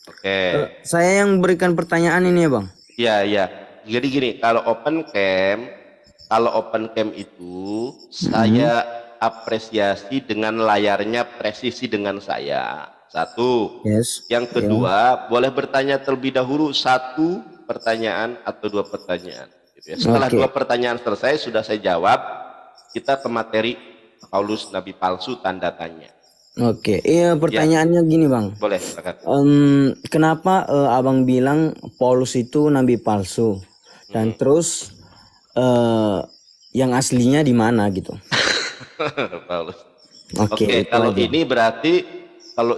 Oke. Saya yang berikan pertanyaan ini ya Bang. Iya, iya. Jadi gini, kalau open cam itu Mm-mm. saya apresiasi dengan layarnya presisi dengan saya. Satu. Yes. Yang Ya. kedua, boleh bertanya terlebih dahulu satu pertanyaan atau dua pertanyaan. Gitu ya. Setelah Oke. dua pertanyaan selesai, sudah saya jawab, kita ke materi Paulus Nabi Palsu tanda tanya. Oke. Iya Ya, pertanyaannya gini Bang. boleh silakan. Kenapa Abang bilang Paulus itu nabi palsu? Dan Hmm. terus eh, yang aslinya di mana gitu? Paulus. Oke, Oke, itu kalau aja.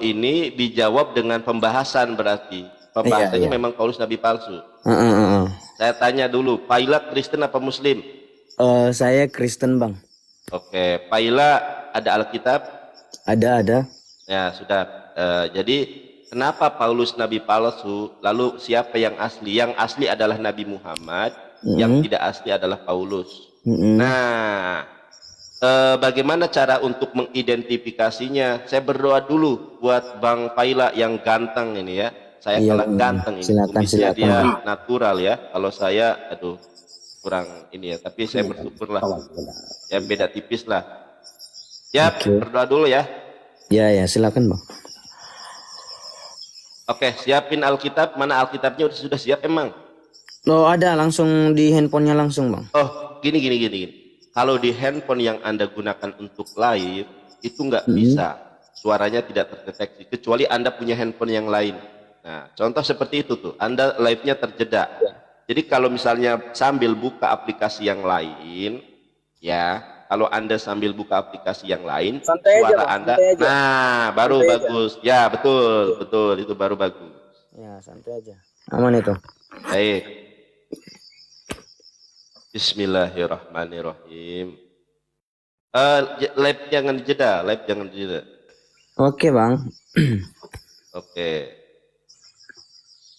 ini dijawab dengan pembahasan berarti. Iya, Pembahasannya iya. memang Paulus Nabi palsu. Heeh, heeh. Saya tanya dulu, Paila Kristen apa Muslim? Saya Kristen Bang. Oke, Paila ada Alkitab? Ada. Ya, sudah. Jadi, kenapa Paulus Nabi palsu? Lalu siapa yang asli? Yang asli adalah Nabi Muhammad, yang Mm-mm. tidak asli adalah Paulus. Mm-mm. Nah, bagaimana cara untuk mengidentifikasinya? Saya berdoa dulu buat Bang Paila yang ganteng ini ya. Saya Iya kalah Bang. ganteng ini. Silakan, Kumisnya silakan Bang. dia natural ya. Kalau saya, aduh, kurang ini ya. Tapi saya bersyukurlah. Ya beda tipis lah. Ya, Oke. berdoa dulu ya. Ya, silakan Bang. Oke, siapin Alkitab. Mana Alkitabnya sudah siap emang? Oh, ada langsung di handphonenya langsung Bang. Oh, gini. Kalau di handphone yang Anda gunakan untuk live, itu nggak Mm-mm. bisa. Suaranya tidak terdeteksi, kecuali Anda punya handphone yang lain. Nah, contoh seperti itu tuh, Anda live-nya terjeda. Jadi kalau misalnya sambil buka aplikasi yang lain, ya, kalau Anda sambil buka aplikasi yang lain, Santai aja suara Bang, Anda, santai aja. nah, baru Santai aja. bagus. Ya, Oke. betul, itu baru bagus. Ya, santai aja. Aman itu. Baik, Bismillahirrahmanirrahim. Live jangan dijeda. Oke, Bang. Oke.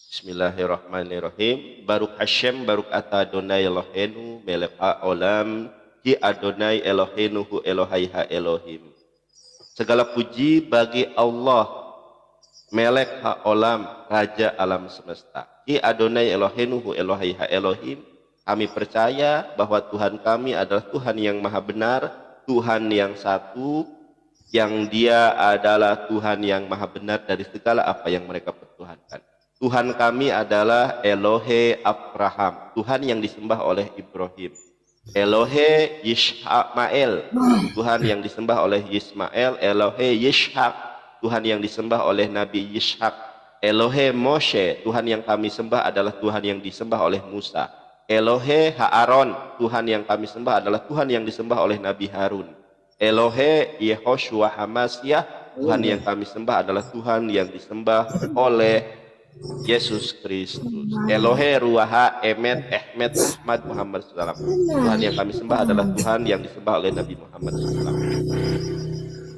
Bismillahirrahmanirrahim. Baruk Hashem, baruk ata Adonai Elohenu, melek olam, ki Adonai Elohenu hu Elohai ha Elohim. Segala puji bagi Allah, melek olam, raja alam semesta. Ki Adonai Elohenu hu Elohai ha Elohim. Kami percaya bahwa Tuhan kami adalah Tuhan yang maha benar, Tuhan yang satu, yang dia adalah Tuhan yang maha benar dari segala apa yang mereka pertuhankan. Tuhan kami adalah Elohe Abraham, Tuhan yang disembah oleh Ibrahim. Elohe Yishmael, Tuhan yang disembah oleh Ismail. Elohe Yishak, Tuhan yang disembah oleh Nabi Yishak. Elohe Moshe, Tuhan yang kami sembah adalah Tuhan yang disembah oleh Musa. Elohe Haaron, Tuhan yang kami sembah adalah Tuhan yang disembah oleh Nabi Harun. Elohe Yehoshua Hamasyah, Tuhan yang kami sembah adalah Tuhan yang disembah oleh Yesus Kristus. Elohe Ruaha Emet Ahmed Ahmad Muhammad SAW. Tuhan yang kami sembah adalah Tuhan yang disembah oleh Nabi Muhammad SAW.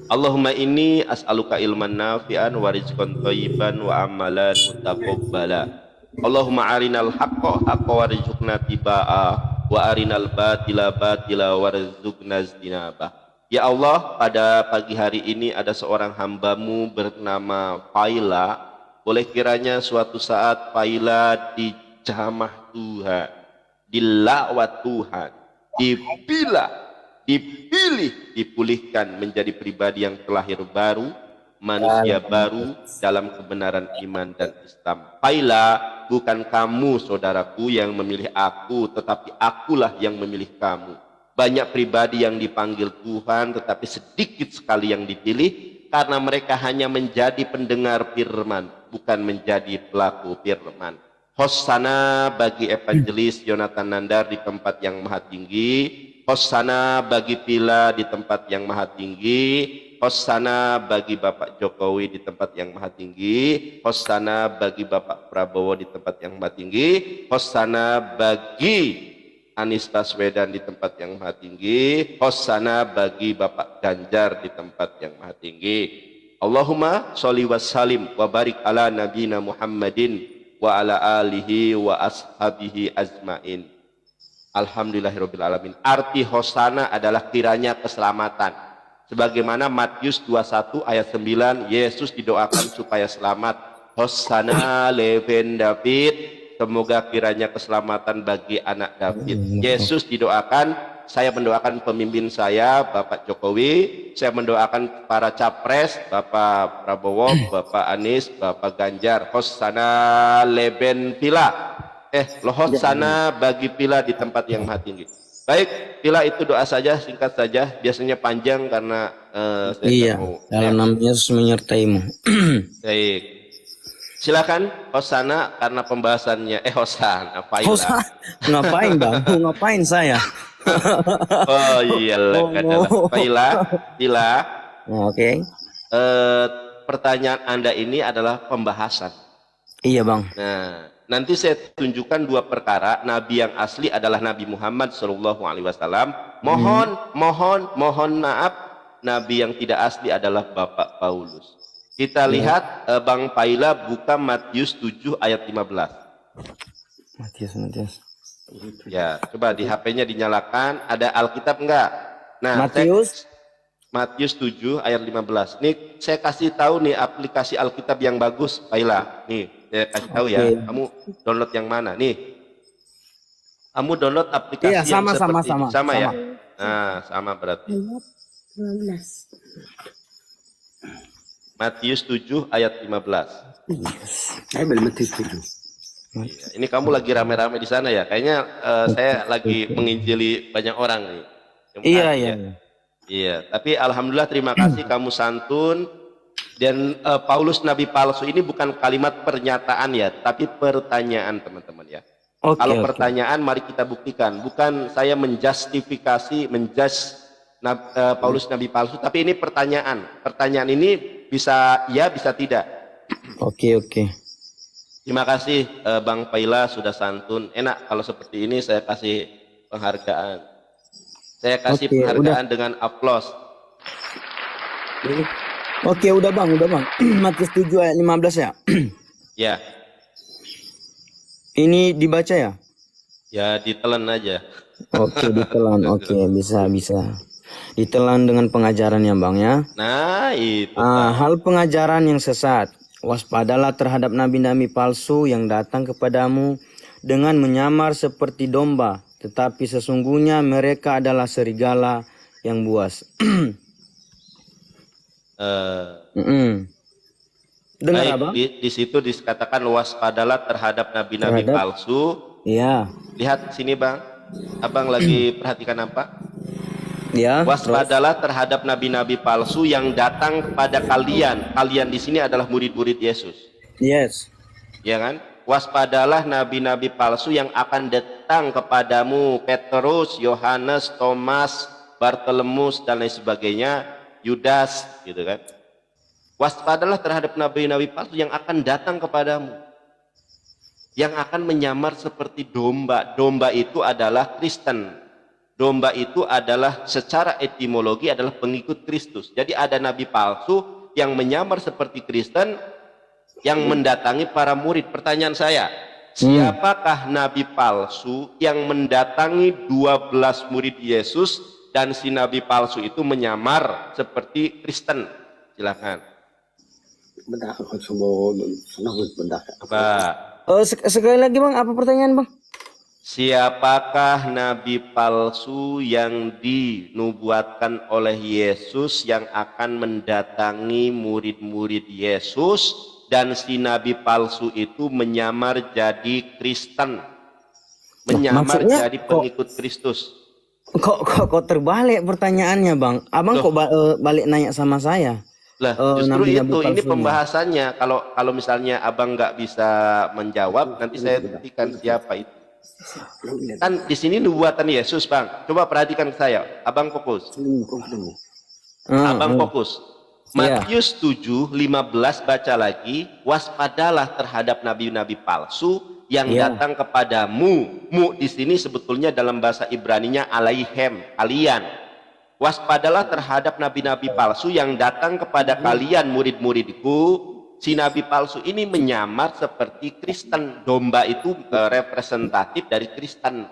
Allahumma inni as'aluka ilman nafi'an wa rizqan thayyiban wa amalan mutaqabbala. Allahumma arinal haqqa haqqa warzuqna tiba'a wa arinal batila batila warzuqna ijtinabah. Ya Allah, pada pagi hari ini ada seorang hambamu bernama Faila. Boleh kiranya suatu saat Faila dijamah Tuhan, dilawat Tuhan, dipilih, dipulihkan menjadi pribadi yang terlahir baru, manusia baru dalam kebenaran iman dan Islam. Faila, bukan kamu saudaraku yang memilih aku, tetapi akulah yang memilih kamu. Banyak pribadi yang dipanggil Tuhan, tetapi sedikit sekali yang dipilih, karena mereka hanya menjadi pendengar firman, bukan menjadi pelaku firman. Hosana bagi evangelis Yonatan Nandar di tempat yang maha tinggi. Hosana bagi Pila di tempat yang maha tinggi. Hosana bagi Bapak Jokowi di tempat yang maha tinggi. Hosana bagi Bapak Prabowo di tempat yang maha tinggi. Hosana bagi Anies Baswedan di tempat yang maha tinggi. Hosana bagi Bapak Ganjar di tempat yang maha tinggi. Allahumma sholli wa salim wa barik ala nabina Muhammadin wa ala alihi wa ashabihi azmain. Alhamdulillahirabbil alamin. Arti hosana adalah kiranya keselamatan. Sebagaimana Matius 21 ayat 9, Yesus didoakan supaya selamat. Hosana leben David, semoga kiranya keselamatan bagi anak David. Yesus didoakan, saya mendoakan pemimpin saya, Bapak Jokowi, saya mendoakan para capres, Bapak Prabowo, Bapak Anies, Bapak Ganjar. Hosana leben pila. Lohot sana bagi pila di tempat yang maha tinggi. Baik, pila itu doa saja, singkat saja. Biasanya panjang karena saya Iya, mau. dalam nama Yesus menyertaimu. Baik, silakan Hosana karena pembahasannya. Hosana, Faila. Ngapain bang? Ngapain saya? Oh iyalah, kadalah. Faila, Pila. Oke. Pertanyaan Anda ini adalah pembahasan. Iya bang. Nah, nanti saya tunjukkan dua perkara. Nabi yang asli adalah Nabi Muhammad SAW. Mohon maaf, Nabi yang tidak asli adalah Bapak Paulus. Kita lihat Bang Paila buka Matius 7 ayat 15. Matius. Ya, coba di HP-nya dinyalakan. Ada Alkitab enggak? Nah, Matius 7 ayat 15. Nih saya kasih tahu nih aplikasi Alkitab yang bagus, Paila. Nih, saya kasih tahu ya. Kamu download yang mana? Nih. Kamu download aplikasi yang seperti ini. Sama ya? Nah, sama berarti. 15. Matius 7 ayat 15. Saya belum Matius 7. Iya, ini kamu lagi rame-rame di sana ya? Kayaknya saya lagi menginjili banyak orang nih. Iya. Iya, tapi alhamdulillah terima kasih kamu santun. Dan Paulus Nabi palsu ini bukan kalimat pernyataan ya, tapi pertanyaan teman-teman ya. Kalau pertanyaan mari kita buktikan. Bukan saya menjustifikasi, Paulus Nabi palsu, tapi ini pertanyaan. Pertanyaan ini bisa ya, bisa tidak. Oke. Terima kasih Bang Paila sudah santun. Enak kalau seperti ini saya kasih penghargaan. Saya kasih penghargaan dengan aplaus. Oke, udah bang. Matius 7 ayat 15 ya? Ya. Ini dibaca ya? Ya, ditelan aja. Oke, ditelan. Oke, bisa. Ditelan dengan pengajarannya bang ya. Nah, itu. Hal pengajaran yang sesat. Waspadalah terhadap nabi-nabi palsu yang datang kepadamu dengan menyamar seperti domba, tetapi sesungguhnya mereka adalah serigala yang buas. Dengar Baik, abang? di situ dikatakan waspadalah terhadap nabi-nabi palsu. Iya. Lihat sini bang, abang lagi perhatikan apa? Ya. Waspadalah terhadap nabi-nabi palsu yang datang kepada kalian. Kalian di sini adalah murid-murid Yesus. Yes. Ya kan? Waspadalah nabi-nabi palsu yang akan datang kepadamu, Petrus, Yohanes, Thomas, Bartolomeus dan lain sebagainya, Yudas, gitu kan? Waspadalah terhadap nabi-nabi palsu yang akan datang kepadamu, yang akan menyamar seperti domba. Domba itu adalah Kristen. Domba itu adalah secara etimologi adalah pengikut Kristus. Jadi ada nabi palsu yang menyamar seperti Kristen yang mendatangi para murid. Pertanyaan saya, siapakah nabi palsu yang mendatangi 12 murid Yesus dan si nabi palsu itu menyamar seperti Kristen? Silakan. Sekali lagi bang, apa pertanyaan bang? Siapakah nabi palsu yang dinubuatkan oleh Yesus yang akan mendatangi murid-murid Yesus dan si nabi palsu itu menyamar jadi Kristen, menyamar jadi pengikut Kristus? Kok terbalik pertanyaannya bang? Abang kok balik nanya sama saya? Lah justru itu ini pembahasannya. Kalau misalnya abang nggak bisa menjawab, nanti saya buktikan siapa itu. Kan di sini nubuatan Yesus bang. Coba perhatikan saya. Abang fokus. Abang fokus. Matius 7:15 baca lagi. Waspadalah terhadap nabi-nabi palsu yang datang kepadamu. Mu di sini sebetulnya dalam bahasa Ibraninya alaihem, kalian. Waspadalah terhadap nabi-nabi palsu yang datang kepada kalian murid-muridku. Si nabi palsu ini menyamar seperti Kristen. Domba itu representatif dari Kristen.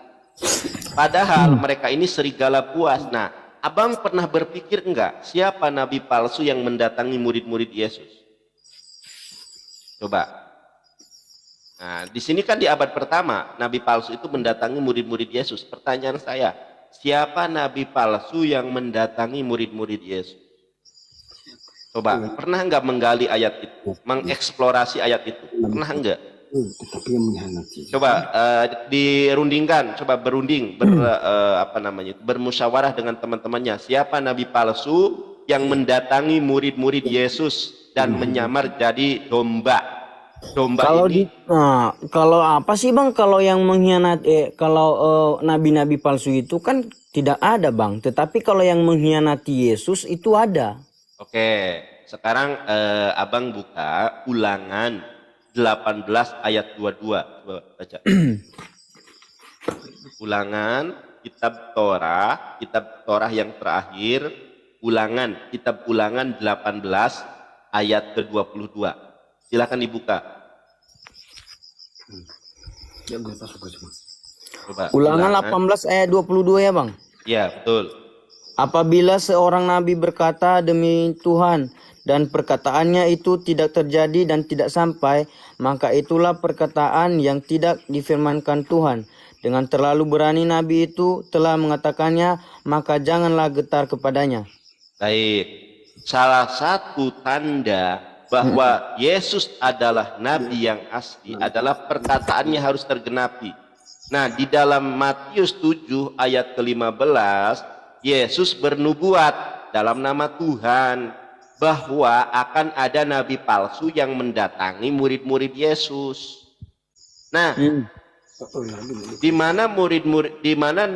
Padahal mereka ini serigala buas. Nah, abang pernah berpikir enggak siapa nabi palsu yang mendatangi murid-murid Yesus? Coba. Nah, di sini kan di abad pertama, nabi palsu itu mendatangi murid-murid Yesus. Pertanyaan saya, siapa nabi palsu yang mendatangi murid-murid Yesus? Coba, pernah enggak menggali ayat itu, mengeksplorasi ayat itu? Pernah enggak? Tetapi yang mengkhianati. Coba dirundingkan, coba berunding, bermusyawarah dengan teman-temannya. Siapa nabi palsu yang mendatangi murid-murid Yesus dan menyamar jadi domba? Domba Kalau ini kalau apa sih bang? Kalau yang mengkhianati, kalau nabi-nabi palsu itu kan tidak ada bang. Tetapi kalau yang mengkhianati Yesus itu ada. Oke, sekarang abang buka Ulangan 18 ayat 22. Coba baca. Ulangan kitab Torah yang terakhir. Kitab Ulangan 18 ayat ke-22. Silakan dibuka. Ya, gue pas suka cuma. Coba. Ulangan 18 ayat 22 ya bang. Ya, betul. Apabila seorang nabi berkata demi Tuhan dan perkataannya itu tidak terjadi dan tidak sampai, maka itulah perkataan yang tidak difirmankan Tuhan. Dengan terlalu berani nabi itu telah mengatakannya, maka janganlah getar kepadanya. Baik. Salah satu tanda bahwa Yesus adalah nabi yang asli adalah perkataannya harus tergenapi. Nah, di dalam Matius 7 ayat ke-15, Yesus bernubuat dalam nama Tuhan bahwa akan ada nabi palsu yang mendatangi murid-murid Yesus. Nah, di mana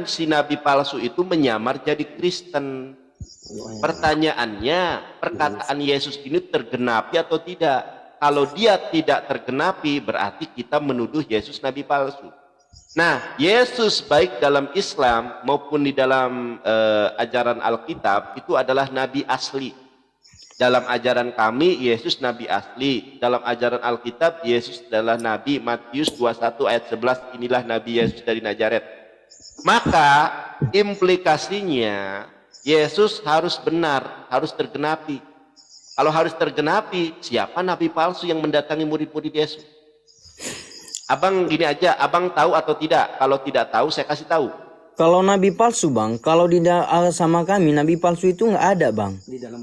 si nabi palsu itu menyamar jadi Kristen. Pertanyaannya, perkataan Yesus ini tergenapi atau tidak? Kalau dia tidak tergenapi, berarti kita menuduh Yesus nabi palsu. Nah, Yesus baik dalam Islam maupun di dalam ajaran Alkitab itu adalah nabi asli. Dalam ajaran kami, Yesus nabi asli. Dalam ajaran Alkitab, Yesus adalah nabi. Matius 21 ayat 11, inilah nabi Yesus dari Nazaret. Maka implikasinya Yesus harus benar, harus tergenapi. Kalau harus tergenapi, siapa nabi palsu yang mendatangi murid-murid Yesus? Abang gini aja, abang tahu atau tidak? Kalau tidak tahu, saya kasih tahu. Kalau nabi palsu bang, kalau sama kami nabi palsu itu nggak ada bang.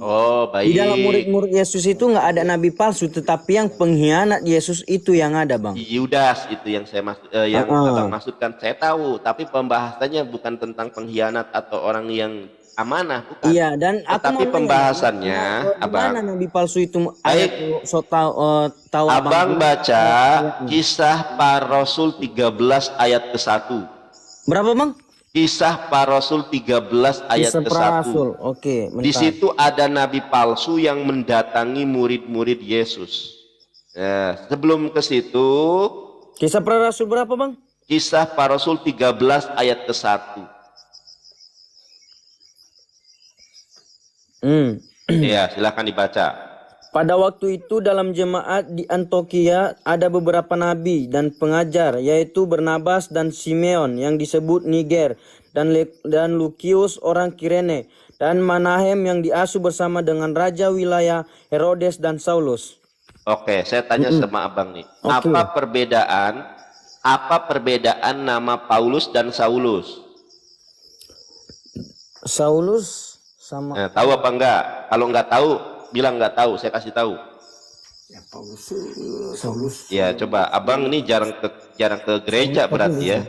Oh, baik. Di dalam murid-murid Yesus itu nggak ada nabi palsu, tetapi yang pengkhianat Yesus itu yang ada bang. Yudas itu yang saya abang maksudkan. Saya tahu, tapi pembahasannya bukan tentang pengkhianat atau orang yang amanah, bukan. Iya, dan tapi pembahasannya, abang. Mana nabi palsu itu? Baik. Tahu abang baca Kisah Para Rasul 13 ayat ke-1. Berapa bang? Kisah Para Rasul 13 ayat ke-1. Oke, di situ ada nabi palsu yang mendatangi murid-murid Yesus. Nah, sebelum ke situ, Kisah Para Rasul berapa bang? Kisah Para Rasul 13 ayat ke-1. Ya, silakan dibaca. Pada waktu itu dalam jemaat di Antioquia ada beberapa nabi dan pengajar, yaitu Barnabas dan Simeon yang disebut Niger, dan Lukius orang Kirene, dan Manahem yang diasuh bersama dengan raja wilayah Herodes dan Saulus. Oke, saya tanya sama abang nih. Apa perbedaan nama Paulus dan Saulus? Saulus sama tahu apa enggak? Kalau enggak tahu, bilang enggak tahu, saya kasih tahu. Ya, Paulus. Ya, coba abang ini jarang ke gereja berarti ya.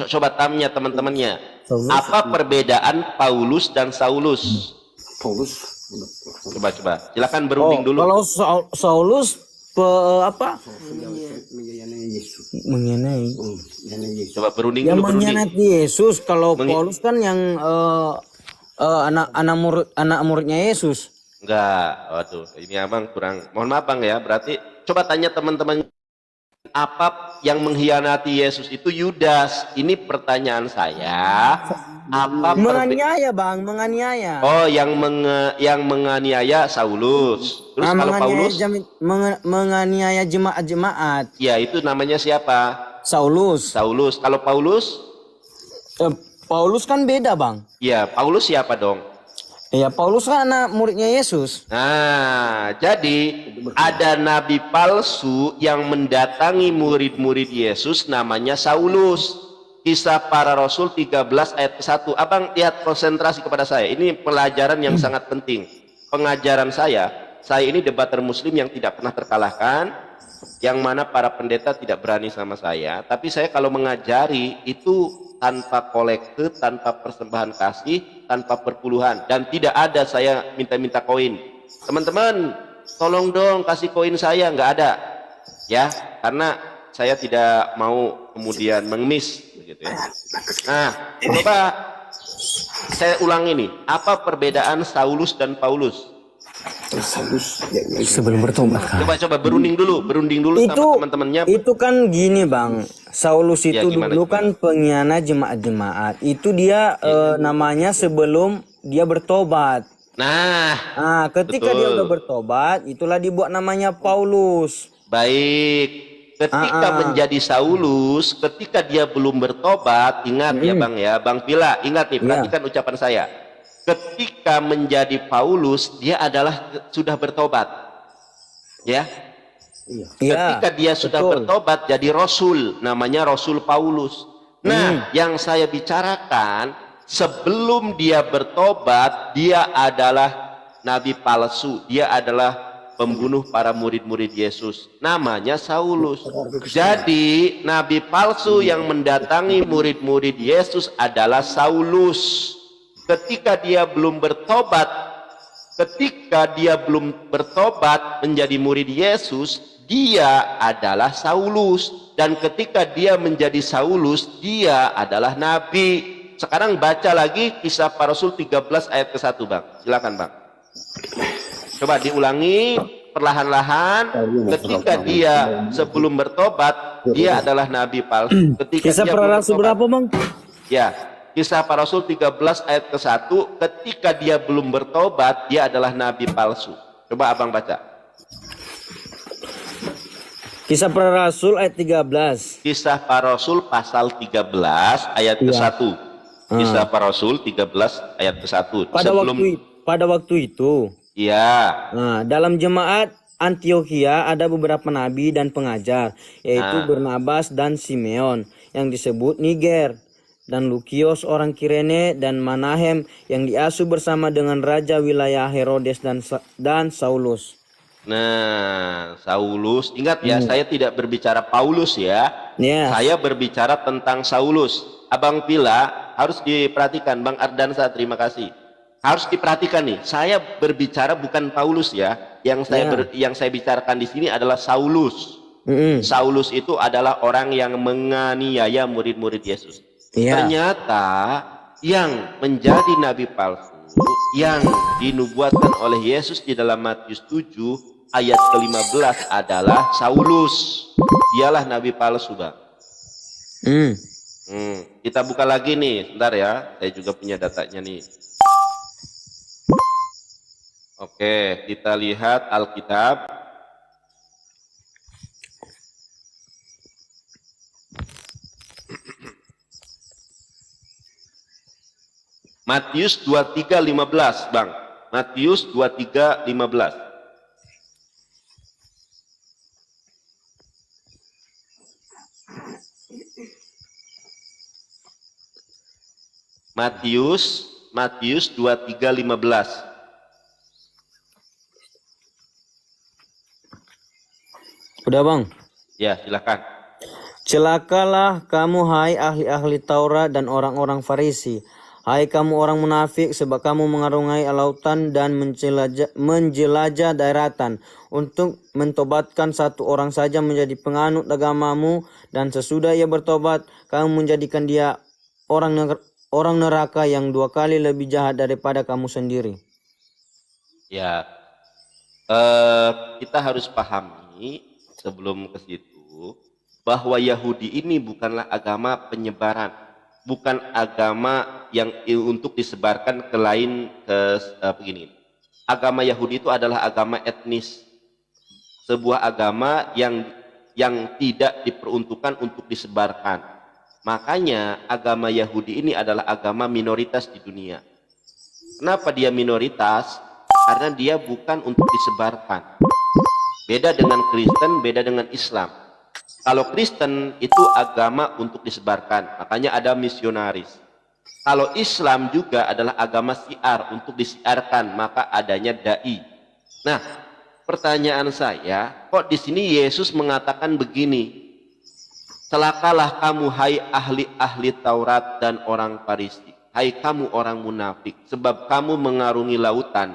Coba tanya teman-temannya. Apa perbedaan Paulus dan Saulus? Paulus. Coba. Silakan berunding dulu. Kalau Saulus mengenai Coba berunding yang dulu. mengkhianati Yesus. Kalau Paulus kan yang anak muridnya Yesus. Enggak, waduh, ini abang kurang. Mohon maaf bang ya. Berarti coba tanya teman-teman, apa yang mengkhianati Yesus itu Yudas. Ini pertanyaan saya. Menganiaya bang, menganiaya. Oh, yang menganiaya Saulus. Terus kalau Paulus menganiaya jemaat-jemaat. Ya, itu namanya siapa? Saulus. Kalau Paulus Eh, Paulus kan beda bang. Ya, Paulus siapa dong? Iya, Paulus kan anak muridnya Yesus. Nah, jadi ada nabi palsu yang mendatangi murid-murid Yesus namanya Saulus. Kisah para Rasul 13 ayat ke-1. Abang lihat, konsentrasi kepada saya. Ini pelajaran yang sangat penting. Pengajaran saya ini debater muslim yang tidak pernah terkalahkan, yang mana para pendeta tidak berani sama saya. Tapi saya kalau mengajari itu tanpa kolekte, tanpa persembahan kasih, tanpa perpuluhan, dan tidak ada saya minta-minta koin. Teman-teman, tolong dong kasih koin saya, nggak ada, ya, karena saya tidak mau kemudian mengemis, begitu ya. Nah, coba saya ulangi nih, apa perbedaan Saulus dan Paulus? Saulus sebelum bertobat kan. Coba berunding dulu Itu sama teman-temannya. itu kan gini bang, Saulus Ya, itu gimana, dulu kan pengkhianat jemaat-jemaat. Itu dia namanya sebelum dia bertobat. Nah, Ketika dia betul. udah bertobat, itulah dibuat namanya Paulus. Baik. Ketika menjadi Saulus, ketika dia belum bertobat, ingat ya Bang ya, Bang Pila, ingat nih, perhatikan ucapan saya. Ketika menjadi Paulus, dia adalah sudah bertobat. Ya. Ketika dia sudah bertobat jadi rasul, namanya Rasul Paulus. Nah, yang saya bicarakan sebelum dia bertobat, dia adalah nabi palsu. Dia adalah pembunuh para murid-murid Yesus. Namanya Saulus. Jadi, nabi palsu yang mendatangi murid-murid Yesus adalah Saulus. Ketika dia belum bertobat menjadi murid Yesus, dia adalah Saulus, dan ketika dia menjadi Saulus, dia adalah nabi. Sekarang baca lagi Kisah Para Rasul 13 ayat ke-1 Bang. Silakan Bang. Coba diulangi perlahan-lahan. Ketika dia sebelum bertobat, dia adalah nabi palsu. Ketika Kisah dia Para Rasul berapa bang? Ya, Kisah Para Rasul 13 ayat ke-1, ketika dia belum bertobat, dia adalah nabi palsu. Coba Abang baca. Kisah Para Rasul ayat 13. Kisah Para Rasul pasal 13 ayat ke-1. Kisah Para Rasul 13 ayat ke-1. Pada waktu itu. Iya. Dalam jemaat Antiokhia ada beberapa nabi dan pengajar, yaitu Barnabas dan Simeon yang disebut Niger, dan Lukios orang Kirene, dan Manahem yang diasuh bersama dengan raja wilayah Herodes dan Saulus. Nah, Saulus, ingat ya, saya tidak berbicara Paulus ya. Saya berbicara tentang Saulus. Abang Pila harus diperhatikan, Bang Ardansa, terima kasih. Harus diperhatikan nih, saya berbicara bukan Paulus ya. Yang saya bicarakan di sini adalah Saulus. Saulus itu adalah orang yang menganiaya murid-murid Yesus. Ternyata yang menjadi nabi palsu yang dinubuatkan oleh Yesus di dalam Matius 7 ayat ke-15 adalah Saulus. Dialah nabi palsu Bang. Kita buka lagi nih, sebentar ya, saya juga punya datanya nih. Oke, kita lihat Alkitab. Matius 23:15, Bang. Matius 23:15. Matius 23:15. Udah bang? Ya, silakan. Celakalah kamu hai ahli-ahli Taurat dan orang-orang Farisi. Hai kamu orang munafik, sebab kamu mengarungai lautan dan menjelajah daratan untuk mentobatkan satu orang saja menjadi penganut agamamu, dan sesudah ia bertobat, kamu menjadikan dia orang neraka yang 2 kali lebih jahat daripada kamu sendiri. Ya, kita harus pahami sebelum ke situ bahwa Yahudi ini bukanlah agama penyebaran, bukan agama yang untuk disebarkan ke lain begini. Agama Yahudi itu adalah agama etnis, sebuah agama yang tidak diperuntukkan untuk disebarkan. Makanya agama Yahudi ini adalah agama minoritas di dunia. Kenapa dia minoritas? Karena dia bukan untuk disebarkan. Beda dengan Kristen, beda dengan Islam. Kalau Kristen itu agama untuk disebarkan, makanya ada misionaris. Kalau Islam juga adalah agama syiar untuk disiarkan, maka adanya dai. Nah, pertanyaan saya, kok di sini Yesus mengatakan begini? Celakalah kamu hai ahli-ahli Taurat dan orang Farisi, hai kamu orang munafik, sebab kamu mengarungi lautan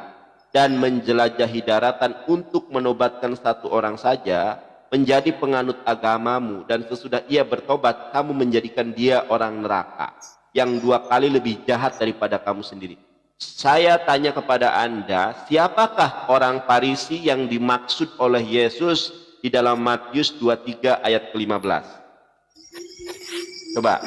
dan menjelajahi daratan untuk menobatkan satu orang saja menjadi penganut agamamu, dan sesudah ia bertobat kamu menjadikan dia orang neraka yang 2 kali lebih jahat daripada kamu sendiri. Saya tanya kepada Anda, siapakah orang Farisi yang dimaksud oleh Yesus di dalam Matius 23 ayat ke-15? Coba,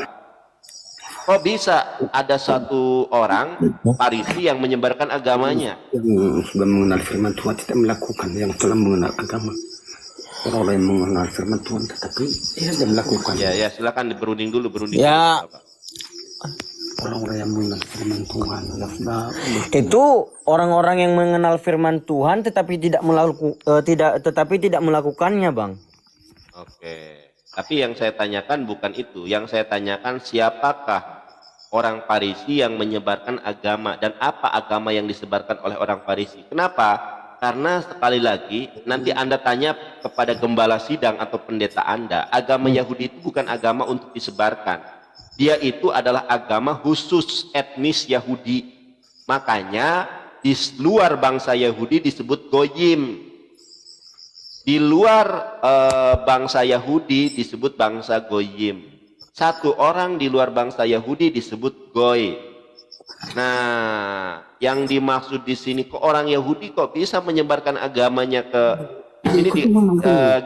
kok bisa ada satu orang Farisi yang menyebarkan agamanya? Yang sudah mengenal firman Tuhan tidak melakukan, yang telah mengenal agama. Orang-orang yang mengenal firman Tuhan tetapi tidak melakukan. Ya, silakan berunding dulu, berunding. Ya. Dulu, Orang-orang yang mengenal firman Tuhan Itu orang-orang yang mengenal firman Tuhan tetapi tidak melakukannya, Bang. Oke. Tapi yang saya tanyakan bukan itu. Yang saya tanyakan, siapakah orang Farisi yang menyebarkan agama dan apa agama yang disebarkan oleh orang Farisi? Kenapa? Karena sekali lagi nanti Anda tanya kepada gembala sidang atau pendeta Anda, agama Yahudi itu bukan agama untuk disebarkan. Dia itu adalah agama khusus etnis Yahudi. Makanya di luar bangsa Yahudi disebut goyim. Di luar bangsa Yahudi disebut bangsa goyim. Satu orang di luar bangsa Yahudi disebut goy. Nah, yang dimaksud di sini, kok orang Yahudi kok bisa menyebarkan agamanya ke di sini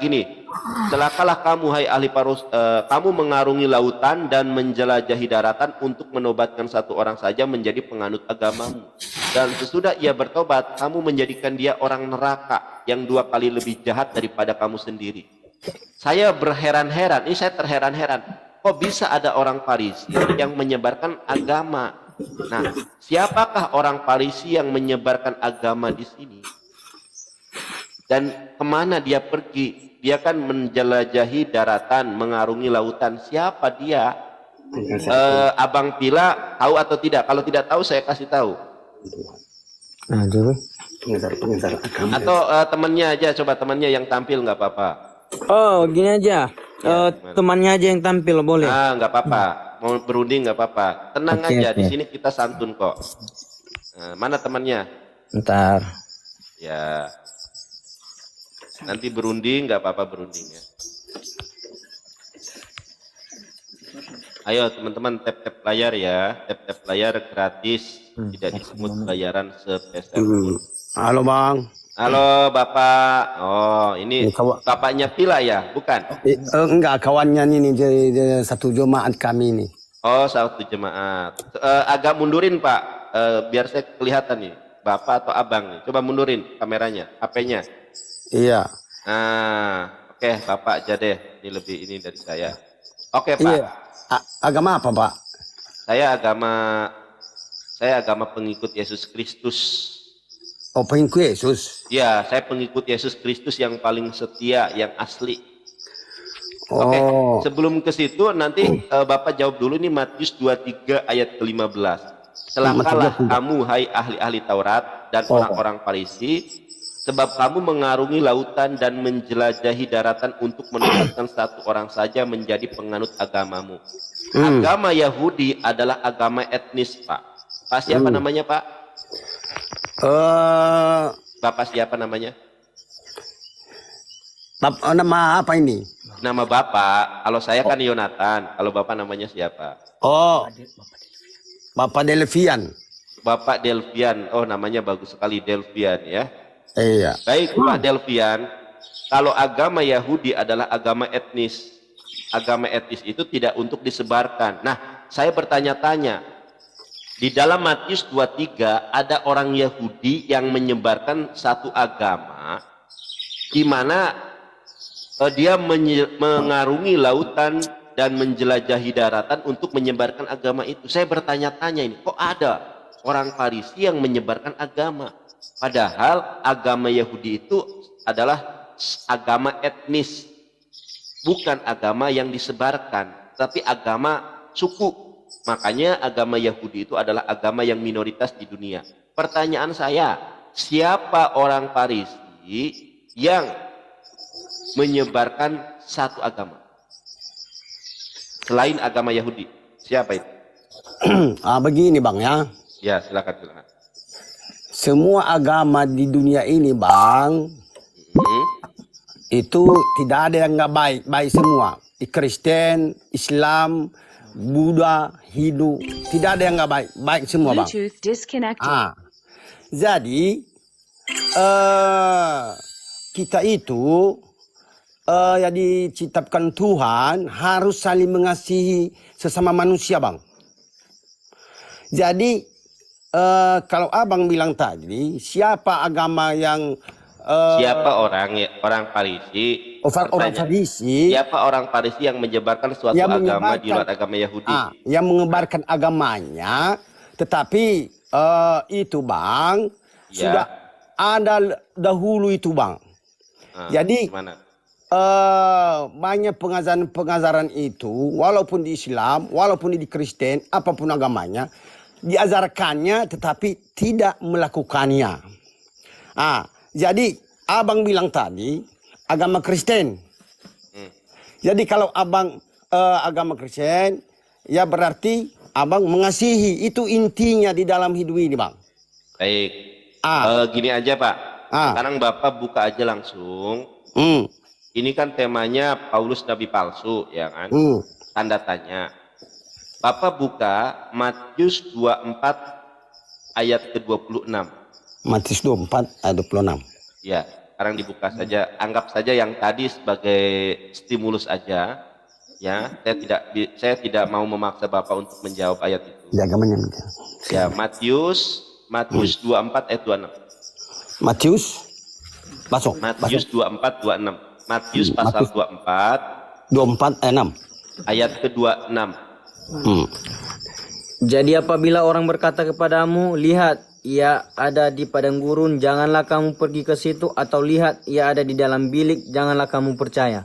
gini. Celakalah kamu hai ahli parus, kamu mengarungi lautan dan menjelajahi daratan untuk menobatkan satu orang saja menjadi penganut agamamu. Dan sesudah ia bertobat, kamu menjadikan dia orang neraka yang 2 kali lebih jahat daripada kamu sendiri. Saya berheran-heran, ini saya terheran-heran. Kok bisa ada orang Farisi yang menyebarkan agama? Nah, siapakah orang Farisi yang menyebarkan agama di sini? Dan kemana dia pergi? Dia kan menjelajahi daratan, mengarungi lautan. Siapa dia? Abang Pila tahu atau tidak? Kalau tidak tahu saya kasih tahu. Nah, jadi pengejar agama. Atau temannya aja, coba temannya yang tampil nggak apa-apa. Oh, gini aja. Temannya aja yang tampil boleh. Ah, nggak apa-apa. Mau berunding nggak apa-apa. Tenang aja. Di sini kita santun kok. Mana temannya? Ntar. Ya. Nanti berunding nggak apa-apa, berunding ya. Ayo teman-teman, tap-tap layar ya. Tap-tap layar gratis, tidak dipungut bayaran sepeser pun. Halo Bang. Halo Bapak. Oh, ini bapaknya Pila ya, bukan? Enggak, kawannya ini dia satu jemaat kami ini. Oh, satu jemaat. Agak mundurin Pak, biar saya kelihatan nih. Bapak atau abang nih. Coba mundurin kameranya, HP-nya. Iya. Nah, oke, Bapak aja deh. Ini lebih ini dari saya. Oke Pak. Iya. Agama apa Pak? Saya agama pengikut Yesus Kristus. Oh, pengikut Yesus. Ya, saya pengikut Yesus Kristus yang paling setia, yang asli. Oh. Oke, sebelum ke situ nanti Bapak jawab dulu nih Matius 23 ayat ke-15. Celakalah kamu hai ahli-ahli Taurat dan orang-orang Farisi, sebab kamu mengarungi lautan dan menjelajahi daratan untuk menobatkan satu orang saja menjadi penganut agamamu. Agama Yahudi adalah agama etnis, Pak. Pak siapa namanya, Pak? Bapak siapa namanya? Nama apa ini? Nama Bapak, kalau saya kan Yonatan, kalau Bapak namanya siapa? Oh, Bapak Delvian. Bapak Delvian, oh namanya bagus sekali, Delvian ya. Iya. Baik Pak Delvian, kalau agama Yahudi adalah agama etnis, agama etnis itu tidak untuk disebarkan. Nah, saya bertanya-tanya, di dalam Matius 23 ada orang Yahudi yang menyebarkan satu agama, di mana dia mengarungi lautan dan menjelajahi daratan untuk menyebarkan agama itu. Saya bertanya-tanya ini, kok ada orang Farisi yang menyebarkan agama? Padahal agama Yahudi itu adalah agama etnis, bukan agama yang disebarkan, tapi agama suku. Makanya agama Yahudi itu adalah agama yang minoritas di dunia. Pertanyaan saya, siapa orang Farisi yang menyebarkan satu agama selain agama Yahudi? Siapa itu? Begini Bang ya. Ya, silakan. Semua agama di dunia ini Bang, itu tidak ada yang nggak baik, baik semua. Kristen, Islam, Buddha, Hindu, tidak ada yang nggak baik, baik semua Bang. Bluetooth disconnected. Jadi kita itu yang diciptakan Tuhan harus saling mengasihi sesama manusia Bang. Jadi kalau Abang bilang tadi, siapa agama yang siapa orang Farisi? Orang Farisi? Siapa orang Farisi yang menyebarkan suatu agama di luar agama Yahudi? Yang menyebarkan agamanya, tetapi itu Bang sudah ada dahulu itu Bang. Jadi gimana? Banyak pengajaran itu, walaupun di Islam, walaupun di Kristen, apapun agamanya, diajarkannya tetapi tidak melakukannya. Jadi Abang bilang tadi agama Kristen. Jadi kalau Abang agama Kristen, ya berarti Abang mengasihi, itu intinya di dalam hidup ini Bang. Baik. Gini aja Pak. Sekarang Bapak buka aja langsung. Ini kan temanya Paulus Nabi palsu, ya kan? Tanda tanya. Bapak buka Matius 24 ayat ke-26. Matius 24 ayat 26. Ya, sekarang dibuka saja. Anggap saja yang tadi sebagai stimulus aja. Ya, saya tidak mau memaksa Bapak untuk menjawab ayat itu. Ya, Matius 24 ayat 26. Matius 24 26. Matius pasal 24 ayat 6. Ayat ke-26. Jadi apabila orang berkata kepadamu, lihat ia ada di padang gurun, janganlah kamu pergi ke situ, atau lihat ia ada di dalam bilik, janganlah kamu percaya.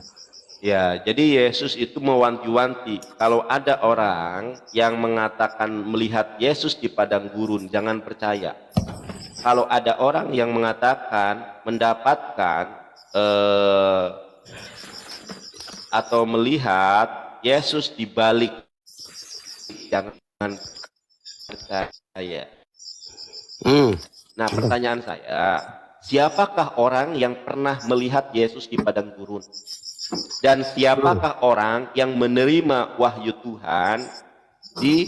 Ya, jadi Yesus itu mewanti-wanti, kalau ada orang yang mengatakan melihat Yesus di padang gurun, jangan percaya. Kalau ada orang yang mengatakan mendapatkan atau melihat Yesus di balik, jangan percaya. Nah, pertanyaan saya, siapakah orang yang pernah melihat Yesus di padang gurun? Dan siapakah orang yang menerima wahyu Tuhan di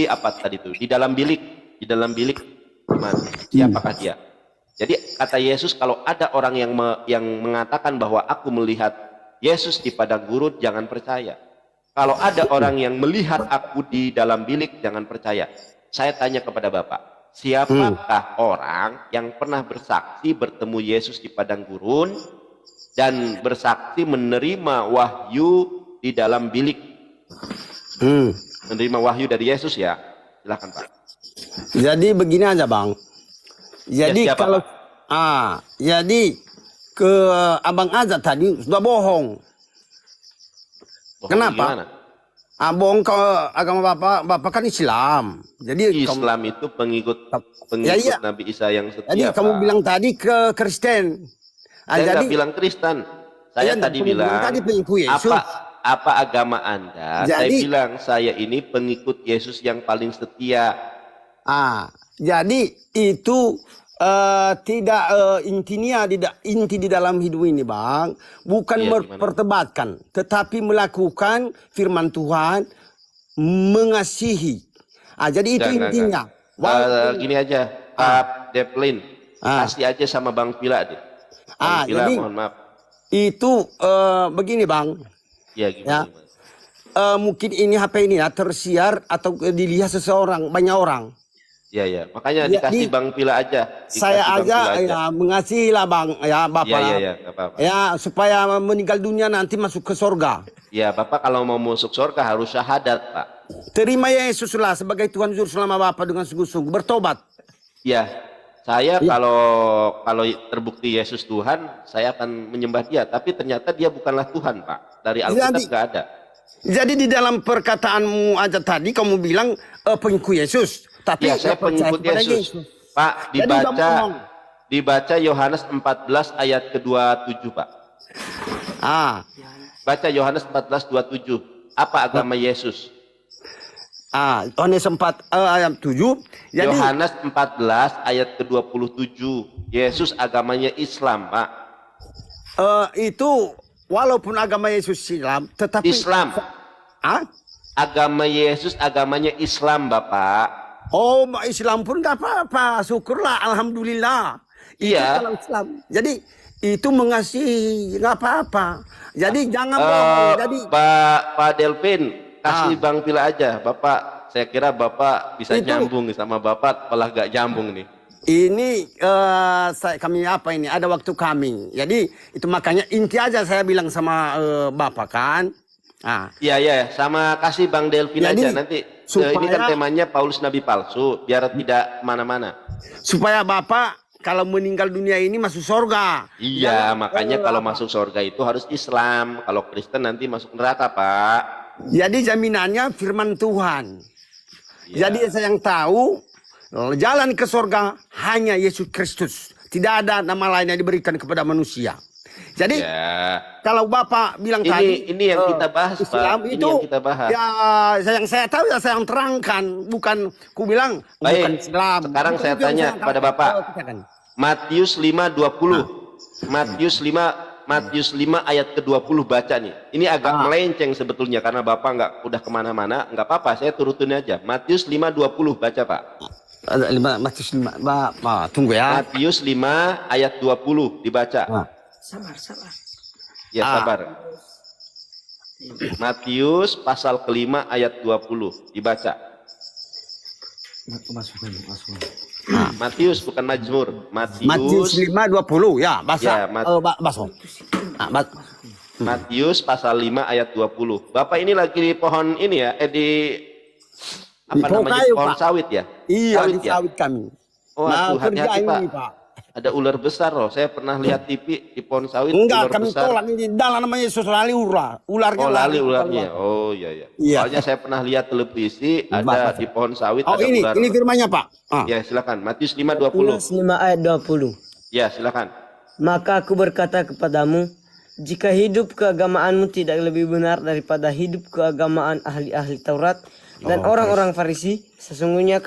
apa tadi itu? Di dalam bilik mana? Siapakah dia? Jadi kata Yesus, kalau ada orang yang mengatakan bahwa aku melihat Yesus di padang gurun, jangan percaya. Kalau ada orang yang melihat aku di dalam bilik, jangan percaya. Saya tanya kepada Bapak, siapakah orang yang pernah bersaksi bertemu Yesus di padang gurun dan bersaksi menerima wahyu di dalam bilik? Menerima wahyu dari Yesus, ya? Silakan Pak. Jadi begini aja Bang. Jadi ya, kalau jadi ke Abang Azat tadi sudah bohong. Kenapa? Bohong ke agama Bapak kan Islam. Jadi Islam itu pengikut Nabi Isa yang setia. Jadi kamu bilang tadi ke Kristen. Saya nggak bilang Kristen. Saya tadi bilang apa agama Anda? Saya bilang saya ini pengikut Yesus yang paling setia. Jadi itu tidak inti di dalam hidup ini Bang, bukan memperdebatkan, tetapi melakukan firman Tuhan, mengasihi. Jadi itu intinya. Gini aja, Pak Deplin, kasih aja sama Bang Pila deh. Bang Pila, jadi, mohon maaf. Itu begini Bang. Ya gimana? Mungkin ini HP ini ya tersiar atau dilihat seseorang, banyak orang. Ya, makanya dikasih Bang Pila aja. Saya aja ya mengasihi lah Bang, ya Bapak. Ya, apa-apa. Ya supaya meninggal dunia nanti masuk ke surga. Ya, Bapak kalau mau masuk surga harus syahadat, Pak. Terima Yesuslah sebagai Tuhan Juru Selamat Bapak dengan sungguh-sungguh. Bertobat. Ya, saya Ya. kalau terbukti Yesus Tuhan, saya akan menyembah Dia. Tapi ternyata Dia bukanlah Tuhan, Pak. Dari Alkitab nggak ada. Jadi di dalam perkataanmu aja tadi kamu bilang pengikut Yesus. Tapi Ya, saya nggak percaya pengikut kepada Yesus. Pak, Jadi kamu ngomong. dibaca Yohanes 14 ayat ke-27, Pak. Baca Yohanes 14:27. Apa agama Yesus? Yohanes 4 ayat 7. Jadi Yohanes 14 ayat ke-27. Yesus agamanya Islam, Pak. itu walaupun agama Yesus Islam, tetapi Islam. Agama Yesus agamanya Islam, Bapak. Oh, Islam pun nggak apa-apa. Syukurlah, alhamdulillah. Itu Iya. kalau Islam. Jadi itu mengasihi nggak apa-apa. Jadi jangan bohong. Jadi Pak Delvin, kasih Bang Pila aja. Bapak, saya kira Bapak bisa nyambung sama Bapak, malah gak nyambung nih. ini kami apa ini? Ada waktu kami. Jadi itu makanya inti aja saya bilang sama Bapak kan. Iya, sama kasih Bang Delvin Jadi, aja nanti. supaya- Ini kan temanya Paulus Nabi Palsu, biar tidak mana-mana. Supaya Bapak kalau meninggal dunia ini masuk surga. Iya, Jangan, makanya kalau masuk surga itu harus Islam. Kalau Kristen nanti masuk neraka, Pak. Jadi jaminannya firman Tuhan. Iya. Jadi saya yang tahu jalan ke surga hanya Yesus Kristus. Tidak ada nama lain yang diberikan kepada manusia. Jadi Ya. kalau Bapak bilang tadi Ini yang kita bahas, Islam Pak. Ini itu yang kita bahas. ya yang saya tahu ya saya yang terangkan, bukan ku bilang Baik, bukan Islam. sekarang Bukan saya itu yang tanya saya kepada katakan. Bapak. Katakan. Matius 5:20. Matius 5 ayat ke-20 baca nih. Ini agak melenceng sebetulnya karena Bapak nggak udah kemana-mana. Nggak apa-apa, saya turutin aja. Matius 5:20 baca, Pak. Matius 5, Bapak, tunggu ya. Matius 5 ayat 20 dibaca. Sabar. Ya, sabar. Matius pasal kelima ayat 20 dibaca. Matius bukan Mazmur. Matius 5:20 ya, Ya, Baso. Matius pasal 5 ayat 20. Bapak ini lagi di pohon ini ya, di apa pohon namanya? kayu, Pohon Pak. sawit ya? Iya, Sawit di ya? sawit kami. Oh, aduh, kerja hati-hati, Pak. ini, Pak. Ada ular besar loh. Saya pernah lihat TV di pohon sawit. Enggak, ular kami besar. tolak ini dalam namanya Yesus lali ularnya. Oh, lali keluar. ularnya. Oh, iya. Iya. Soalnya saya pernah lihat televisi ada Bapak. di pohon sawit Oh, ada ini ular. firmannya, Pak. Ya, silakan. Matius 5:20. 5 ayat 20. Ya, silakan. Maka aku berkata kepadamu, jika hidup keagamaanmu tidak lebih benar daripada hidup keagamaan ahli-ahli Taurat dan orang-orang Farisi, sesungguhnya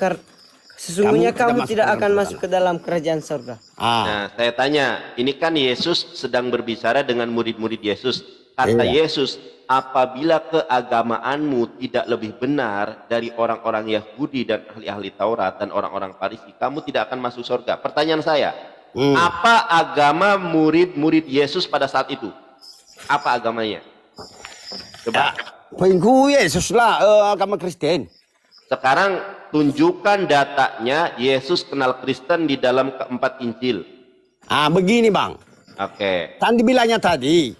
kamu tidak akan masuk ke dalam kerajaan surga. Nah, saya tanya, ini kan Yesus sedang berbicara dengan murid-murid Yesus. Kata Yesus, apabila keagamaanmu tidak lebih benar dari orang-orang Yahudi dan ahli-ahli Taurat dan orang-orang Farisi, kamu tidak akan masuk surga. Pertanyaan saya, apa agama murid-murid Yesus pada saat itu? Apa agamanya? Coba. Pengikut Yesus lah, agama Kristen. Sekarang tunjukkan datanya Yesus kenal Kristen di dalam keempat Injil. Begini, Bang. Oke. Kan dibilangnya tadi,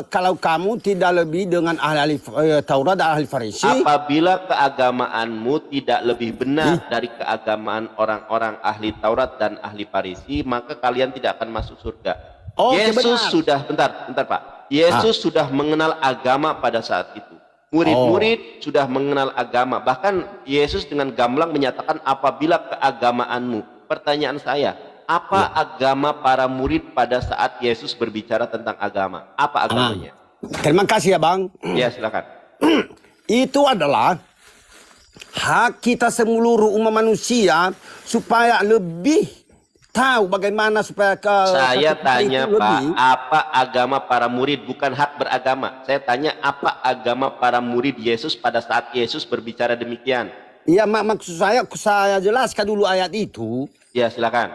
kalau kamu tidak lebih dengan ahli Taurat dan ahli Farisi, Apabila keagamaanmu tidak lebih benar dari keagamaan orang-orang ahli Taurat dan ahli Farisi, maka kalian tidak akan masuk surga. Oh, Yesus benar. sudah, bentar Pak. Yesus sudah mengenal agama pada saat itu. Murid-murid sudah mengenal agama. Bahkan Yesus dengan gamblang menyatakan apabila keagamaanmu. Pertanyaan saya, apa agama para murid pada saat Yesus berbicara tentang agama? Apa agamanya? terima kasih ya, Bang. Ya, silakan. Itu adalah hak kita seluruh umat manusia supaya lebih tahu bagaimana supaya Saya tanya itu Pak, lebih. apa agama para murid? Bukan hak beragama. Saya tanya apa agama para murid Yesus pada saat Yesus berbicara demikian? Iya, maksud saya jelaskan dulu ayat itu. Ya, silakan.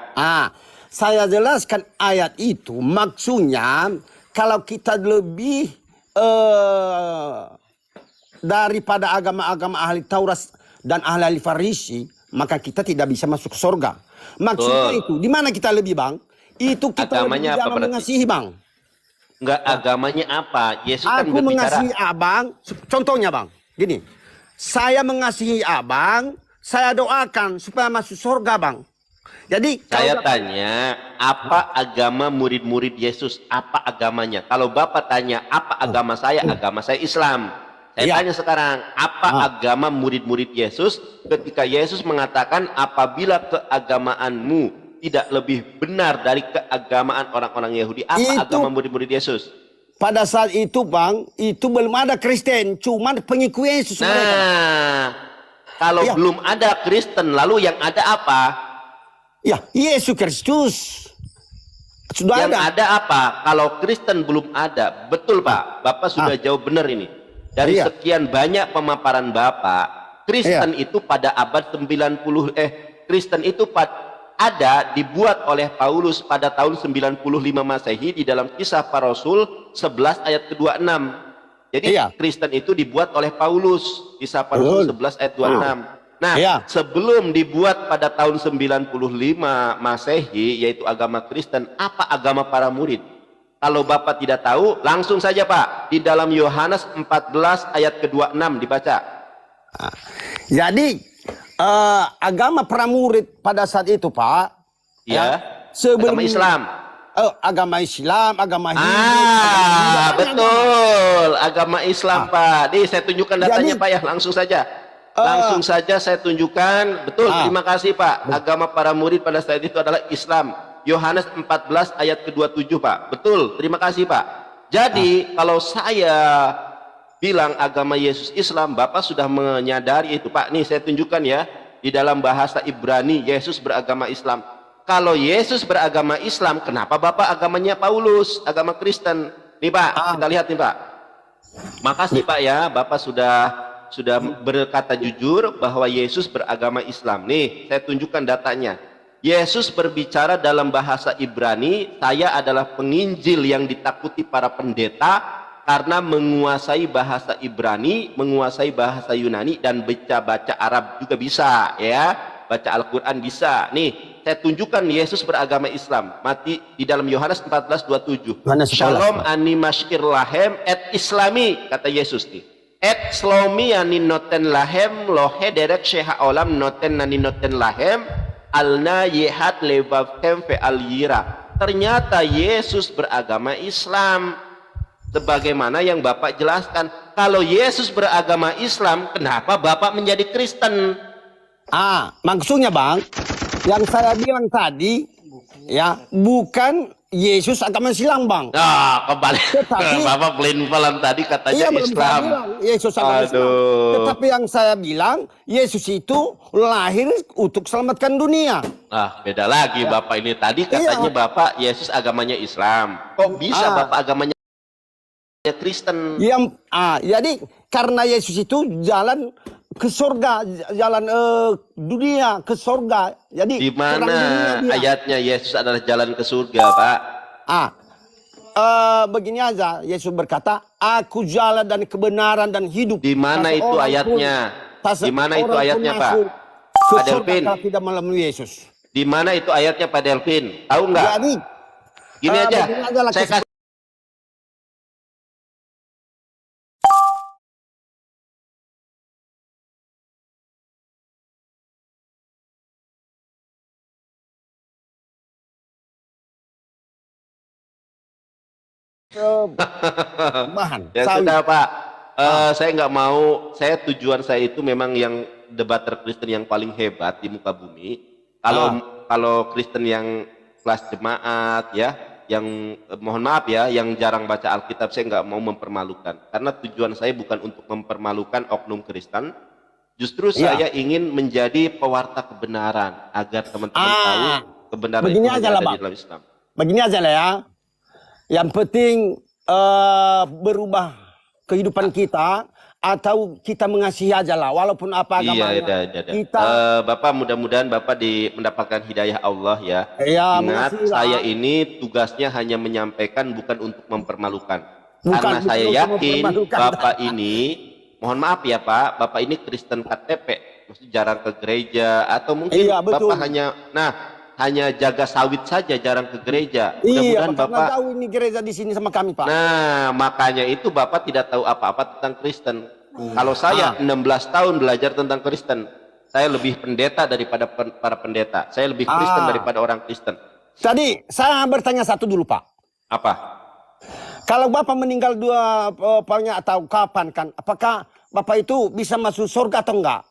Saya jelaskan ayat itu maksudnya kalau kita lebih daripada agama-agama ahli Taurat dan ahli Farisi, maka kita tidak bisa masuk surga. Maksudnya itu, di mana kita lebih, Bang? Itu kita Agamanya lebih apa jangan berarti? mengasihi, Bang. Enggak, agamanya apa? Yesus kan Aku berbicara. mengasihi abang, contohnya bang, gini. Saya mengasihi abang, saya doakan supaya masuk surga bang. Jadi Saya kalau tanya, apa agama murid-murid Yesus? Apa agamanya? Kalau Bapak tanya, apa agama saya Islam. Saya Iya. tanya sekarang, apa agama murid-murid Yesus ketika Yesus mengatakan apabila keagamaanmu tidak lebih benar dari keagamaan orang-orang Yahudi, apa Itu- agama murid-murid Yesus? pada saat itu bang, itu belum ada Kristen, cuman pengikut Yesus mereka. Nah, kalau Iya. belum ada Kristen, lalu yang ada apa? Ya, Yesus Kristus sudah Yang ada. ada apa? Kalau Kristen belum ada, betul Pak. Bapak sudah jauh benar ini. Dari Iya. sekian banyak pemaparan Bapak, Kristen itu pada abad 90 Kristen itu ada dibuat oleh Paulus pada tahun 95 Masehi di dalam Kisah Para Rasul 11 ayat ke-26. Jadi Iya. Kristen itu dibuat oleh Paulus, Kisah Para Rasul 11 ayat 26. Nah, Iya. sebelum dibuat pada tahun 95 Masehi, yaitu agama Kristen, apa agama para murid? Kalau Bapak tidak tahu, langsung saja Pak, di dalam Yohanes 14 ayat ke-26 dibaca. Jadi agama pramurid pada saat itu Pak, Ya, sebelum agama Islam. Agama Islam, agama Hindu, Betul, agama Islam Pak. Nih saya tunjukkan datanya Jadi- Pak ya, langsung saja. Langsung saja saya tunjukkan. Betul, terima kasih Pak. Agama para murid pada saat itu adalah Islam. Yohanes 14 ayat ke-27 Pak. Betul, terima kasih Pak. Jadi kalau saya bilang agama Yesus Islam, Bapak sudah menyadari itu Pak. Nih saya tunjukkan ya, di dalam bahasa Ibrani Yesus beragama Islam. Kalau Yesus beragama Islam, kenapa Bapak agamanya Paulus, agama Kristen? Nih Pak, kita lihat nih Pak. Makasih Pak ya, Bapak sudah berkata jujur bahwa Yesus beragama Islam. Nih, saya tunjukkan datanya. Yesus berbicara dalam bahasa Ibrani, saya adalah penginjil yang ditakuti para pendeta karena menguasai bahasa Ibrani, menguasai bahasa Yunani, dan baca Arab juga bisa ya. Baca Al-Quran bisa. Nih, saya tunjukkan Yesus beragama Islam. Mati di dalam Yohanes 14:27. Yohanes 14. Shalom ani masyir lahem et islami, kata Yesus nih. Et slomi ani noten lahem lohe derek syeha olam noten nani noten lahem alna yehat levavkem fe al yira. Ternyata Yesus beragama Islam. Sebagaimana yang Bapak jelaskan. Kalau Yesus beragama Islam, kenapa Bapak menjadi Kristen? Maksudnya bang, yang saya bilang tadi, ya bukan Yesus agama Islam bang. Kembali. Tetapi- Bapak pelin-pelan tadi katanya Iya belum saya Islam. bilang Yesus agama Islam. Aduh. Tetapi yang saya bilang Yesus itu lahir untuk selamatkan dunia. Beda lagi Bapak ini. Tadi katanya Iya. Bapak Yesus agamanya Islam. Kok bisa Bapak agamanya Kristen? Jadi karena Yesus itu jalan ke surga, jalan dunia ke surga. Jadi Di terang mana dunia dia. ayatnya Yesus adalah jalan ke surga, Pak? Begini aja, Yesus berkata, "Aku jalan dan kebenaran dan hidup." Di mana Tak itu seorang ayatnya? pun- Di mana itu seorang pun ayatnya, Pak? masuk ke Pak surga Delvin. kalau tidak melalui Yesus. Di mana itu ayatnya Pak Delvin? Tahu nggak? Jadi Gini aja, begini aja lah, saya kasih. bahan. Ya sawit. sudah Pak, saya nggak mau, tujuan saya itu memang yang debater Kristen yang paling hebat di muka bumi. Kalau Kristen yang kelas jemaat ya, yang mohon maaf ya, yang jarang baca Alkitab, saya nggak mau mempermalukan. Karena tujuan saya bukan untuk mempermalukan oknum Kristen, justru saya ingin menjadi pewarta kebenaran agar teman-teman tahu kebenaran Begini itu aja hanya lah, ada Bang. di dalam Islam. Begini aja lah ya. Yang penting berubah kehidupan kita atau kita mengasihi aja lah walaupun apa agamanya. Iya. Kita Bapak mudah-mudahan Bapak mendapatkan hidayah Allah ya. Ya, Ingat, makasih lah. saya ini tugasnya hanya menyampaikan, bukan untuk mempermalukan. Bukan Karena saya untuk yakin mempermalukan. Bapak ini, mohon maaf ya Pak, Bapak ini Kristen KTP, maksudnya jarang ke gereja atau mungkin Iya, betul. Bapak hanya, hanya jaga sawit saja, jarang ke gereja. Iya, Mudah-mudahan karena Bapak. jauh ini gereja di sini sama kami, Pak. Nah, makanya itu Bapak tidak tahu apa-apa tentang Kristen. Kalau saya 16 tahun belajar tentang Kristen, saya lebih pendeta daripada para pendeta. Saya lebih Kristen daripada orang Kristen. Jadi, saya bertanya satu dulu, Pak. Apa? Kalau Bapak meninggal atau kapan kan, apakah Bapak itu bisa masuk surga atau enggak?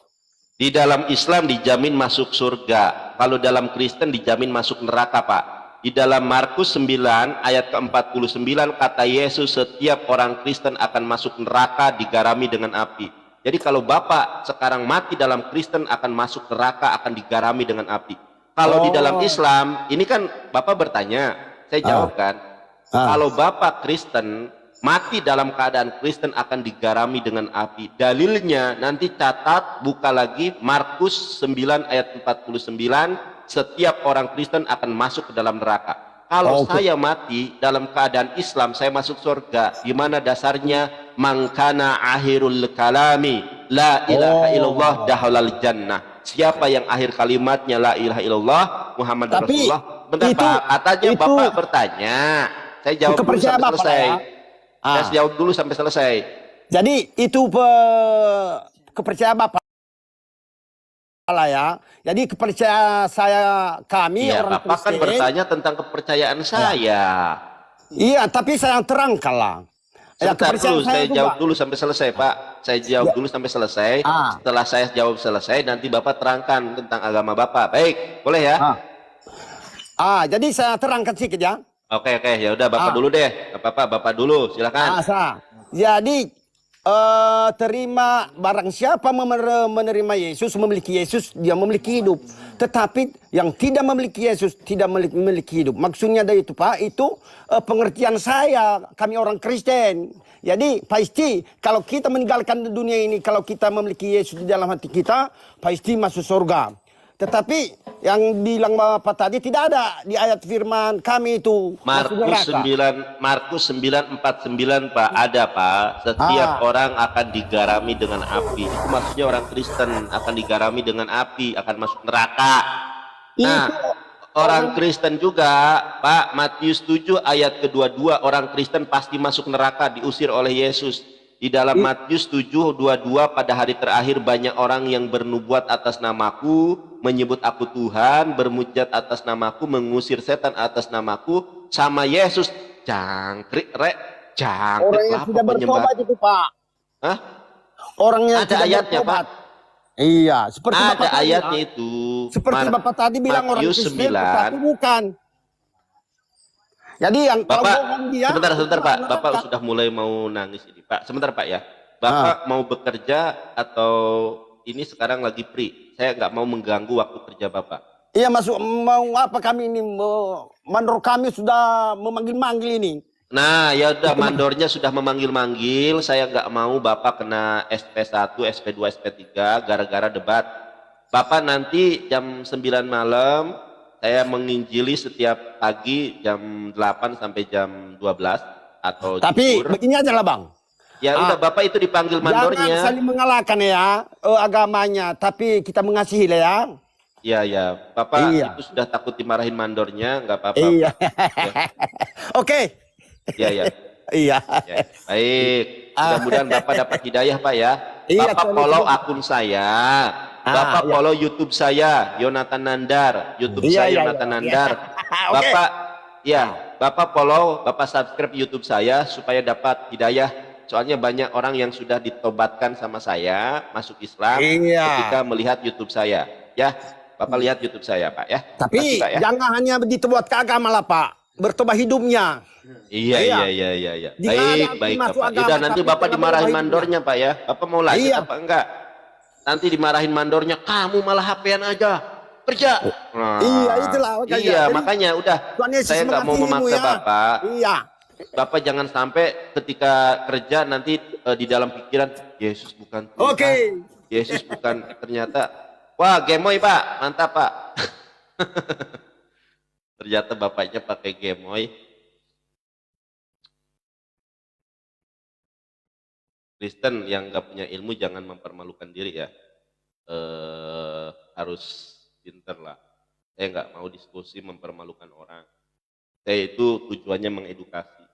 Di dalam Islam dijamin masuk surga. Kalau dalam Kristen dijamin masuk neraka, Pak. Di dalam Markus 9 ayat ke-49 kata Yesus, setiap orang Kristen akan masuk neraka digarami dengan api. Jadi kalau Bapak sekarang mati dalam Kristen akan masuk neraka, akan digarami dengan api. Kalau di dalam Islam, ini kan Bapak bertanya, saya jawab kan. Kalau Bapak Kristen mati dalam keadaan Kristen akan digarami dengan api. Dalilnya nanti catat, buka lagi Markus 9 ayat 49, setiap orang Kristen akan masuk ke dalam neraka. Kalau saya mati dalam keadaan Islam, saya masuk surga. Di mana dasarnya? Mangkana akhirul kalami la ilaha illallah dahalal jannah. Siapa yang akhir kalimatnya la ilaha illallah Muhammad Rasulullah. Bentar Pak, katanya Bapak bertanya. Saya jawab dulu sampai selesai. Saya jawab dulu sampai selesai. Jadi itu kepercayaan Bapak lah ya. Jadi kepercayaan kami Iya, orang Bapak kan Kristen. bertanya tentang kepercayaan saya. Iya, tapi saya terangkan lah. Sebentar dulu, saya itu, jawab Pak. dulu sampai selesai, Pak. Saya jawab dulu sampai selesai. Setelah saya jawab selesai, nanti Bapak terangkan tentang agama Bapak. Baik, boleh ya? Jadi saya terangkan sedikit ya. Oke, ya udah Bapak dulu deh. Gak apa-apa, Bapak dulu, silakan. Jadi terima barang siapa menerima Yesus, memiliki Yesus, dia memiliki hidup. Tetapi yang tidak memiliki Yesus tidak memiliki hidup. Maksudnya dari itu, Pak, itu pengertian saya, kami orang Kristen. Jadi pasti kalau kita meninggalkan dunia ini, kalau kita memiliki Yesus di dalam hati kita, pasti masuk surga. Tetapi yang bilang Bapak tadi tidak ada di ayat firman kami itu. Markus 9:49 Pak, ada Pak. Setiap orang akan digarami dengan api. Itu maksudnya orang Kristen akan digarami dengan api, akan masuk neraka. Nah, orang Kristen juga Pak, Matius 7 ayat ke-22, orang Kristen pasti masuk neraka, diusir oleh Yesus. Di dalam Matius 7:22, pada hari terakhir banyak orang yang bernubuat atas namaku, menyebut aku Tuhan, bermujizat atas namaku, mengusir setan atas namaku, sama Yesus. Jangkrik Orang yang tidak bertobat itu, Pak. Hah? Orang yang ada ayatnya, Pak. Iya, seperti ada Bapak ayatnya tadi, itu. Seperti Bapak tadi bilang orang Matius Kristen, 9. tetapi bukan. Jadi yang Bapak, dia, sebentar Pak, Bapak sudah mulai mau nangis ini Pak. Sebentar Pak ya. Bapak mau bekerja atau ini sekarang lagi free? Saya nggak mau mengganggu waktu kerja Bapak. Iya, mau apa kami ini? Mandor kami sudah memanggil-manggil ini. Nah, ya udah, mandornya sudah memanggil-manggil. Saya nggak mau Bapak kena SP1, SP2, SP3 gara-gara debat. Bapak nanti jam 9 malam saya menginjili setiap pagi jam 8 sampai jam 12 atau Tapi jujur. begini aja lah, Bang. Ya udah, Bapak itu dipanggil mandornya. Jangan saling mengalahkan ya agamanya, tapi kita mengasihi lah ya. Iya. Bapak itu sudah takut dimarahin mandornya, nggak apa-apa. Iya. Ya. Oke. Iya. Iya. Ya, baik. Mudah-mudahan Bapak dapat hidayah Pak ya. Iya, Bapak follow akun saya. Bapak follow YouTube saya, Yonatan Nandar. YouTube saya Yonatan Nandar. Bapak Bapak follow, Bapak subscribe YouTube saya supaya dapat hidayah. Soalnya banyak orang yang sudah ditobatkan sama saya, masuk Islam ketika melihat YouTube saya. Ya, Bapak lihat YouTube saya, Pak ya. Tapi Pak, ya? jangan hanya ditobat ke agama lah, Pak. Bertobat hidupnya. Iya. Baik Bapak. Udah, nanti Bapak dimarahin mandornya Pak ya. Bapak mau lanjut apa enggak? Nanti dimarahin mandornya, kamu malah HP-an aja. Kerja. Iya, itulah. Makanya udah. Saya nggak mau memaksa Bapak. Iya. Bapak jangan sampai ketika kerja nanti di dalam pikiran Yesus bukan Tuhan. Oke. Yesus bukan, ternyata wah gemoy Pak, mantap Pak. Ternyata bapaknya pakai gemoy. Kristen yang nggak punya ilmu jangan mempermalukan diri ya. Harus pinter lah. Saya nggak mau diskusi mempermalukan orang. Saya itu tujuannya mengedukasi.